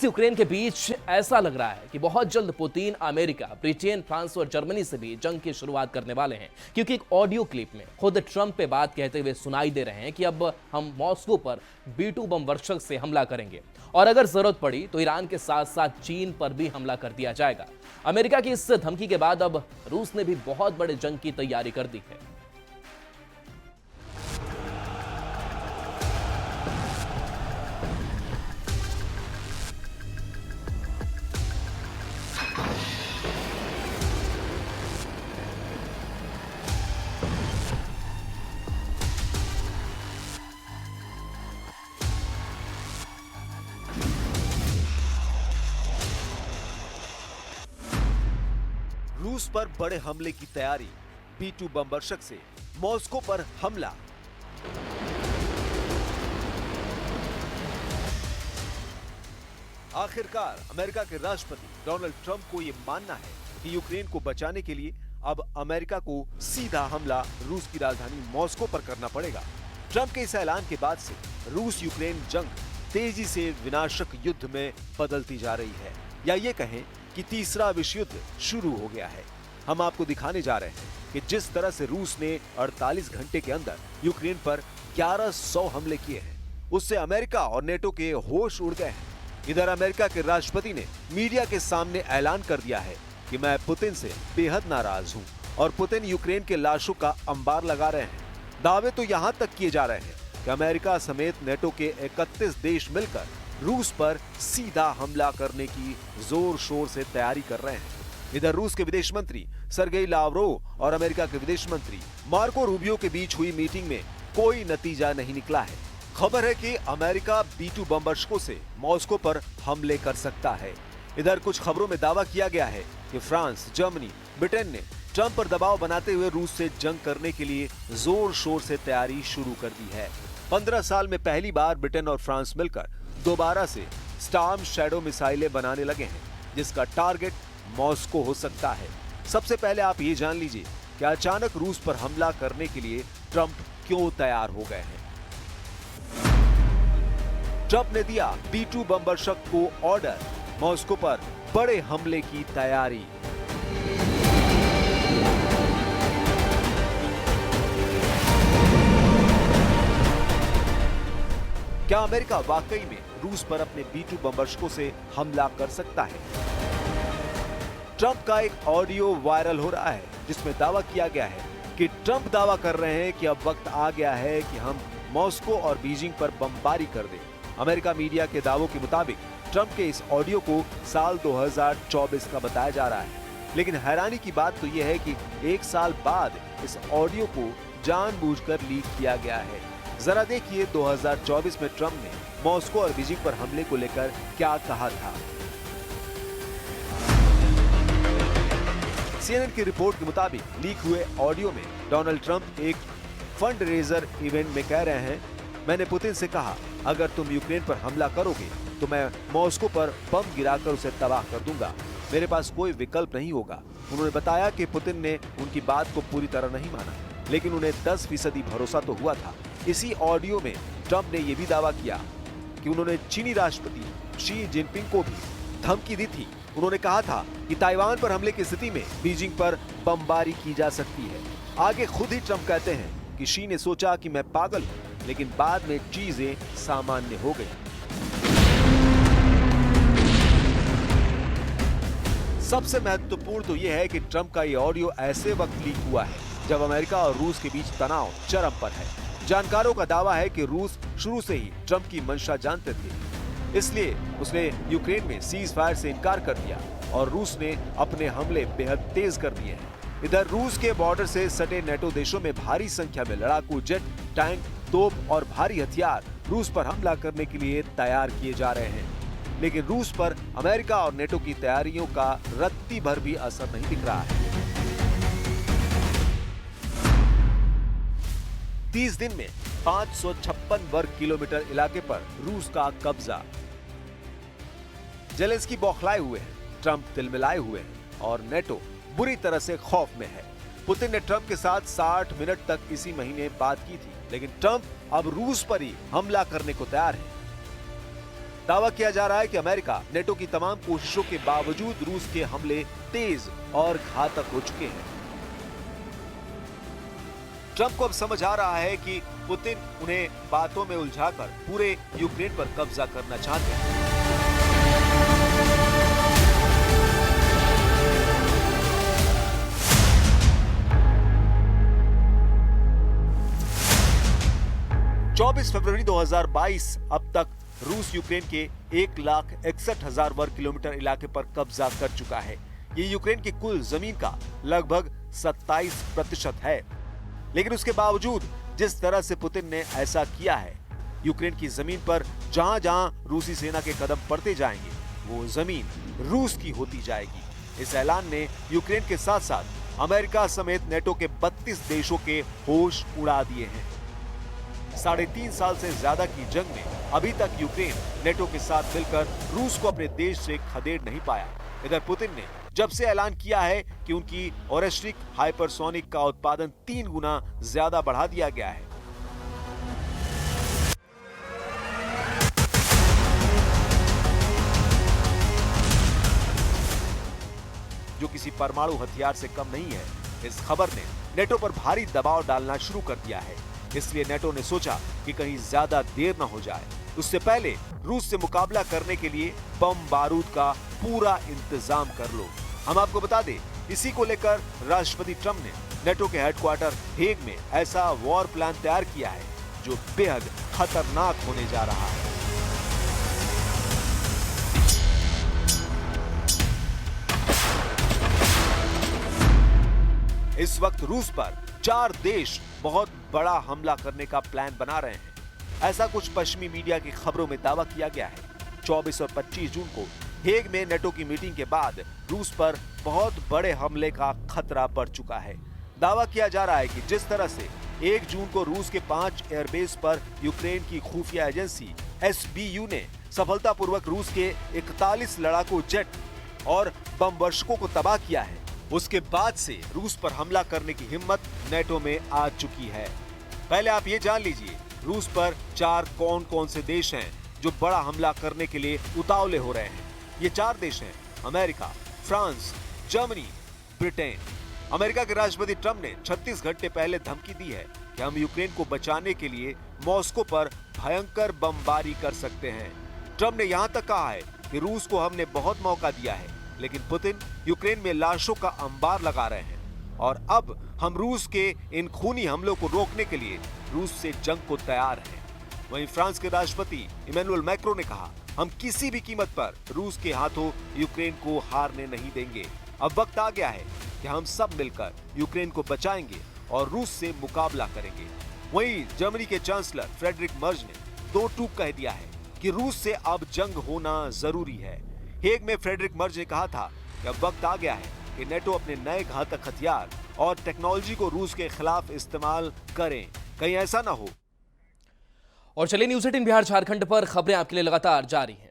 रूस यूक्रेन के बीच ऐसा लग रहा है कि बहुत जल्द पुतिन अमेरिका, ब्रिटेन, फ्रांस और जर्मनी से भी जंग की शुरुआत करने वाले हैं, क्योंकि एक ऑडियो क्लिप में खुद ट्रंप पे बात कहते हुए सुनाई दे रहे हैं कि अब हम मॉस्को पर B-2 बम वर्षक से हमला करेंगे और अगर जरूरत पड़ी तो ईरान के साथ साथ चीन पर भी हमला कर दिया जाएगा। अमेरिका की इस धमकी के बाद अब रूस ने भी बहुत बड़े जंग की तैयारी कर दी है। रूस पर बड़े हमले की तैयारी, B-2 बम वर्षक से मॉस्को पर हमला। आखिरकार अमेरिका के राष्ट्रपति डोनाल्ड ट्रंप को यह मानना है कि यूक्रेन को बचाने के लिए अब अमेरिका को सीधा हमला रूस की राजधानी मॉस्को पर करना पड़ेगा। ट्रंप के इस ऐलान के बाद से रूस यूक्रेन जंग तेजी से विनाशक युद्ध में बदलती जा रही है, या ये कहें कि तीसरा विश्व युद्ध शुरू हो गया है। हम आपको दिखाने जा रहे हैं कि जिस तरह से रूस ने 48 घंटे के अंदर यूक्रेन पर 1100 हमले किए हैं, उससे अमेरिका और नेटो के होश उड़ गए हैं। इधर अमेरिका के राष्ट्रपति ने मीडिया के सामने ऐलान कर दिया है कि मैं पुतिन से बेहद नाराज हूं और पुतिन यूक्रेन के लाशों का अंबार लगा रहे हैं। दावे तो यहां तक किए जा रहे हैं कि अमेरिका समेत नेटो के 31 देश मिलकर रूस पर सीधा हमला करने की जोर शोर से तैयारी कर रहे हैं। इधर रूस के विदेश मंत्री सर्गेई लावरोव और अमेरिका के विदेश मंत्री मार्को रूबियो के बीच हुई मीटिंग में कोई नतीजा नहीं निकला है। खबर है कि अमेरिका B-2 बम वर्षकों से मॉस्को पर हमले कर सकता है। इधर कुछ खबरों में दावा किया गया है कि फ्रांस, जर्मनी, ब्रिटेन ने ट्रंप पर दबाव बनाते हुए रूस से जंग करने के लिए जोर शोर से तैयारी शुरू कर दी है। 15 साल में पहली बार ब्रिटेन और फ्रांस मिलकर दोबारा से स्टॉर्म शैडो मिसाइलें बनाने लगे हैं, जिसका टारगेट मॉस्को हो सकता है। सबसे पहले आप ये जान लीजिए कि अचानक रूस पर हमला करने के लिए ट्रंप क्यों तैयार हो गए हैं। ट्रंप ने दिया B-2 बम वर्षक को ऑर्डर, मॉस्को पर बड़े हमले की तैयारी। क्या अमेरिका वाकई में रूस पर अपने B-2 बम वर्षकों से हमला कर सकता है? ट्रंप का एक ऑडियो वायरल हो रहा है जिसमें दावा किया गया है कि ट्रंप दावा कर रहे हैं कि अब वक्त आ गया है कि हम मॉस्को और बीजिंग पर बमबारी कर दें। अमेरिका मीडिया के दावों के मुताबिक ट्रंप के इस ऑडियो को साल 2024 का बताया जा रहा है, लेकिन हैरानी की बात तो यह है कि एक साल बाद इस ऑडियो को जानबूझकर लीक किया गया है। जरा देखिए 2024 में ट्रंप ने मॉस्को और बीजिंग पर हमले को लेकर क्या कहा था। CNN की रिपोर्ट के मुताबिक लीक हुए ऑडियो में डोनाल्ड ट्रंप एक फंड रेजर इवेंट में कह रहे हैं, मैंने पुतिन से कहा अगर तुम यूक्रेन पर हमला करोगे तो मैं मॉस्को पर बम गिराकर उसे तबाह कर दूंगा, मेरे पास कोई विकल्प नहीं होगा। उन्होंने बताया कि पुतिन ने उनकी बात को पूरी तरह नहीं माना, लेकिन उन्हें 10% भरोसा तो हुआ था। इसी ऑडियो में ट्रंप ने यह भी दावा किया कि उन्होंने चीनी राष्ट्रपति शी जिनपिंग को भी धमकी दी थी। उन्होंने कहा था कि ताइवान पर हमले की स्थिति में बीजिंग पर बमबारी की जा सकती है। आगे खुद ही ट्रंप कहते हैं कि शी ने सोचा कि मैं पागल हूं, लेकिन बाद में चीजें सामान्य हो गई। सबसे महत्वपूर्ण तो यह है कि ट्रंप का ये ऑडियो ऐसे वक्त लीक हुआ है जब अमेरिका और रूस के बीच तनाव चरम पर है। जानकारों का दावा है कि रूस शुरू से ही ट्रंप की मंशा जानते थे, इसलिए उसने यूक्रेन में सीज फायर से इनकार कर दिया और रूस ने अपने हमले बेहद तेज कर दिए हैं। इधर रूस के बॉर्डर से सटे नेटो देशों में भारी संख्या में लड़ाकू जेट, टैंक, तोप और भारी हथियार रूस पर हमला करने के लिए तैयार किए जा रहे हैं, लेकिन रूस पर अमेरिका और नेटो की तैयारियों का रत्ती भर भी असर नहीं दिख रहा है। 30 दिन में 556 वर्ग किलोमीटर इलाके पर रूस का कब्जा। जेलेंस्की बौखलाए हुए हैं, ट्रंप तिलमिलाए हुए हैं और नेटो बुरी तरह से खौफ में है। पुतिन ने ट्रंप के साथ 60 मिनट तक इसी महीने बात की थी, लेकिन ट्रंप अब रूस पर ही हमला करने को तैयार है। दावा किया जा रहा है कि अमेरिका नेटो की तमाम कोशिशों के बावजूद रूस के हमले तेज और घातक हो चुके हैं। ट्रंप को अब समझ आ रहा है कि पुतिन उन्हें बातों में उलझाकर पूरे यूक्रेन पर कब्जा करना चाहते हैं। फरवरी 2022 अब तक रूस यूक्रेन के 1,61,000 वर्ग किलोमीटर इलाके पर कब्जा कर चुका है। ये यूक्रेन की कुल जमीन का लगभग 27% है। लेकिन उसके बावजूद जिस तरह से पुतिन ने ऐसा किया है, यूक्रेन की जमीन पर जहां जहां रूसी सेना के कदम पड़ते जाएंगे, वो जमीन रूस की होती जाएगी। इस ऐलान ने यूक्रेन के साथ साथ अमेरिका समेत नेटो के 32 देशों के होश उड़ा दिए हैं। 3.5 साल से ज्यादा की जंग में अभी तक यूक्रेन नेटो के साथ मिलकर रूस को अपने देश से खदेड़ नहीं पाया। इधर पुतिन ने जब से ऐलान किया है कि उनकी ओरेस्ट्रिक हाइपरसोनिक का उत्पादन 3 गुना ज्यादा बढ़ा दिया गया है। जो किसी परमाणु हथियार से कम नहीं है। इस खबर ने नेटो पर भारी दबाव डालना शुरू कर दिया है। इसलिए नेटो ने सोचा कि कहीं ज्यादा देर न हो जाए, उससे पहले रूस से मुकाबला करने के लिए बम बारूद का पूरा इंतजाम कर लो। हम आपको बता दें, इसी को लेकर राष्ट्रपति ट्रंप ने नेटो के हेडक्वार्टर हेग में ऐसा वॉर प्लान तैयार किया है जो बेहद खतरनाक होने जा रहा है। इस वक्त रूस पर 4 देश बहुत बड़ा हमला करने का प्लान बना रहे हैं। ऐसा कुछ पश्चिमी मीडिया की खबरों में दावा किया गया है। 24 और 25 जून को हेग में नेटो की मीटिंग के बाद रूस पर बहुत बड़े हमले का खतरा बढ़ चुका है। दावा किया जा रहा है कि जिस तरह से 1 जून को रूस के 5 एयरबेस पर यूक्रेन की खुफिया एजेंसी SBU ने सफलतापूर्वक रूस के 41 लड़ाकू जेट और बम वर्षकों को तबाह किया है, उसके बाद से रूस पर हमला करने की हिम्मत नेटो में आ चुकी है। पहले आप ये जान लीजिए, रूस पर 4 कौन कौन से देश हैं जो बड़ा हमला करने के लिए उतावले हो रहे हैं। ये 4 देश हैं America, France, Germany, Britain. America के राष्ट्रपति ट्रंप ने 36 घंटे पहले धमकी दी है कि हम यूक्रेन को बचाने के लिए मॉस्को पर भयंकर बमबारी कर सकते हैं। ट्रंप ने यहां तक कहा है कि रूस को हमने बहुत मौका दिया है, लेकिन पुतिन यूक्रेन में लाशों का अंबार लगा रहे हैं और अब हम रूस के इन खूनी हमलों को रोकने के लिए रूस से जंग को तैयार हैं। वहीं फ्रांस के राष्ट्रपति इमैनुअल मैक्रों ने कहा, हम किसी भी कीमत पर रूस के हाथों यूक्रेन को हारने नहीं देंगे। अब वक्त आ गया है कि हम सब मिलकर यूक्रेन को बचाएंगे और रूस से मुकाबला करेंगे। वहीं जर्मनी के चांसलर फ्रेडरिक मर्ज ने 2 टूक कह दिया है कि रूस से अब जंग होना जरूरी है। हेग में फ्रेडरिक मर्ज ने कहा था कि अब वक्त आ गया है कि नेटो अपने नए घातक हथियार और टेक्नोलॉजी को रूस के खिलाफ इस्तेमाल करें, कहीं ऐसा ना हो। और चलिए न्यूज़ 18 बिहार झारखंड पर खबरें आपके लिए लगातार जारी हैं।